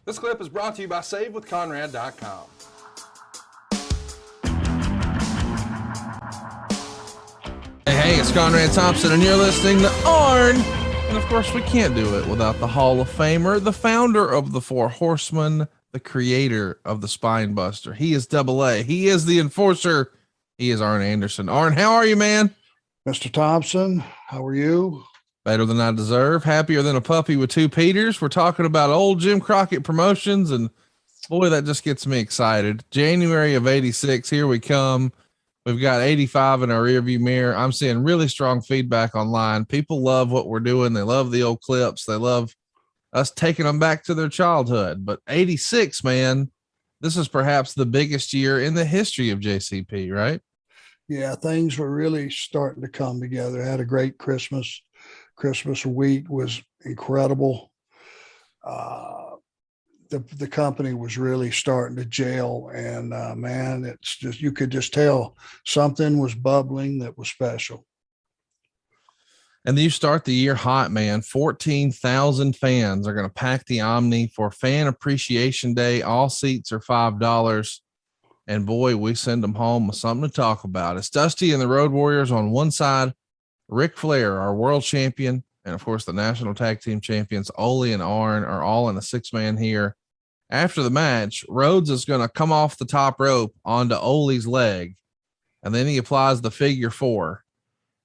This clip is brought to you by SaveWithConrad.com. Hey, it's Conrad Thompson, and you're listening to Arn. And of course, we can't do it without the Hall of Famer, the founder of the Four Horsemen, the creator of the Spinebuster. He is AA. He is the enforcer. He is Arn Anderson. Arn, how are you, man? Mr. Thompson, how are you? Better than I deserve. Happier than a puppy with two Peters. We're talking about old Jim Crockett Promotions, and boy, that just gets me excited. January of 86, here we come. We've got 85 in our rearview mirror. I'm seeing really strong feedback online. People love what we're doing. They love the old clips. They love us taking them back to their childhood. But 86, man, this is perhaps the biggest year in the history of JCP, right? Yeah, things were really starting to come together. Had a great Christmas. Christmas week was incredible. The company was really starting to gel, and man, it's just, you could just tell something was bubbling that was special. And then you start the year hot, man. 14,000 fans are going to pack the Omni for Fan Appreciation Day. All seats are $5. And boy, we send them home with something to talk about. It's Dusty and the Road Warriors on one side, Ric Flair, our world champion, and of course the national tag team champions, Ole and Arn, are all in a 6-man here. After the match, Rhodes is going to come off the top rope onto Ole's leg, and then he applies the figure 4.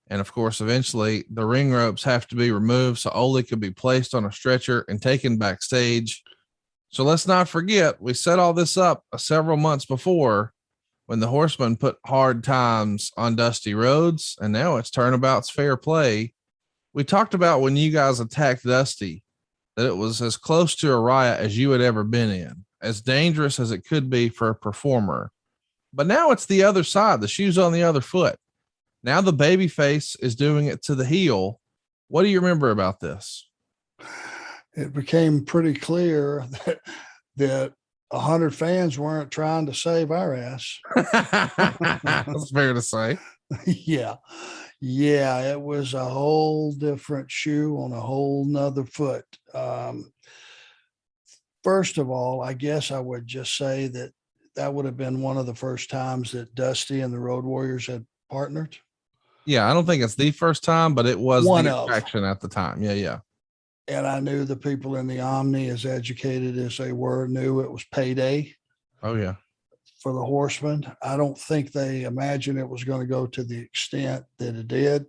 And of course, eventually the ring ropes have to be removed so Ole could be placed on a stretcher and taken backstage. So let's not forget, we set all this up several months before when the Horsemen put hard times on Dusty Rhodes, and now it's turnabout's fair play. We talked about when you guys attacked Dusty that it was as close to a riot as you had ever been in, as dangerous as it could be for a performer. But now it's the other side, the shoe's on the other foot. Now the babyface is doing it to the heel. What do you remember about this? It became pretty clear that 100 fans weren't trying to save our ass. That's fair to say. Yeah. It was a whole different shoe on a whole nother foot. First of all, I guess I would just say that would have been one of the first times that Dusty and the Road Warriors had partnered. Yeah, I don't think it's the first time, but it was One the of. attraction at the time. Yeah. And I knew the people in the Omni, as educated as they were, knew it was payday. Oh, yeah. For the Horsemen. I don't think they imagined it was going to go to the extent that it did.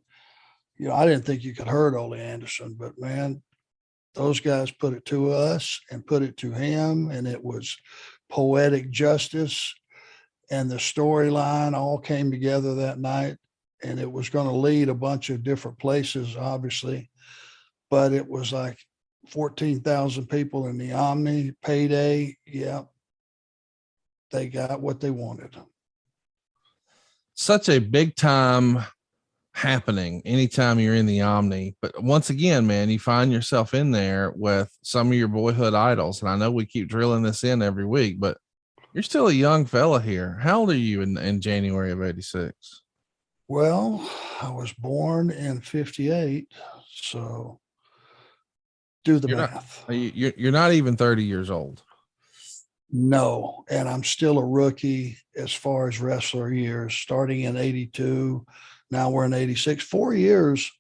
You know, I didn't think you could hurt Ole Anderson, but man, those guys put it to us and put it to him, and it was poetic justice. And the storyline all came together that night, and it was going to lead a bunch of different places, obviously. But it was like 14,000 people in the Omni, payday. Yeah. They got what they wanted. Such a big time happening anytime you're in the Omni. But once again, man, you find yourself in there with some of your boyhood idols. And I know we keep drilling this in every week, but you're still a young fella here. How old are you in January of 86? Well, I was born in 58. So do the math. You're not even 30 years old. No, and I'm still a rookie as far as wrestler years, starting in 82. Now we're in 86. 4 years,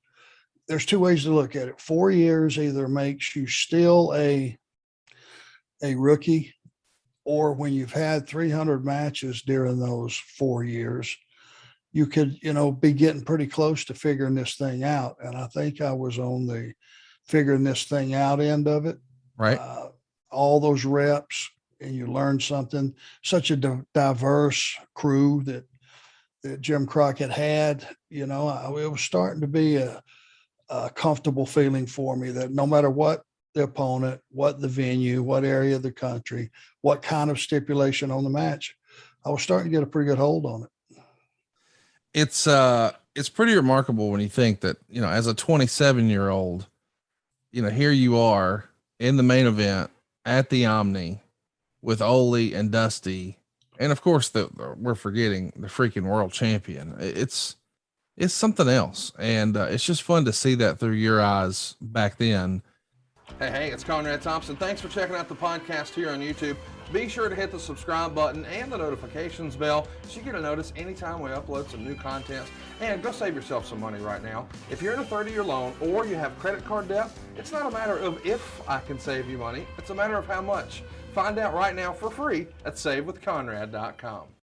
there's two ways to look at it. 4 years either makes you still a rookie, or when you've had 300 matches during those 4 years, you could, be getting pretty close to figuring this thing out. And I think I was on the figuring this thing out end of it. Right. All those reps, and you learn something. Such a diverse crew that Jim Crockett had. It was starting to be a comfortable feeling for me that no matter what the opponent, what the venue, what area of the country, what kind of stipulation on the match, I was starting to get a pretty good hold on it. It's pretty remarkable when you think that, as a 27-year-old, here you are in the main event at the Omni with Ole and Dusty. And of course we're forgetting the freaking world champion. It's something else. And it's just fun to see that through your eyes back then. Hey, it's Conrad Thompson. Thanks for checking out the podcast here on YouTube. Be sure to hit the subscribe button and the notifications bell so you get a notice anytime we upload some new content. And go save yourself some money right now. If you're in a 30-year loan or you have credit card debt, it's not a matter of if I can save you money. It's a matter of how much. Find out right now for free at SaveWithConrad.com.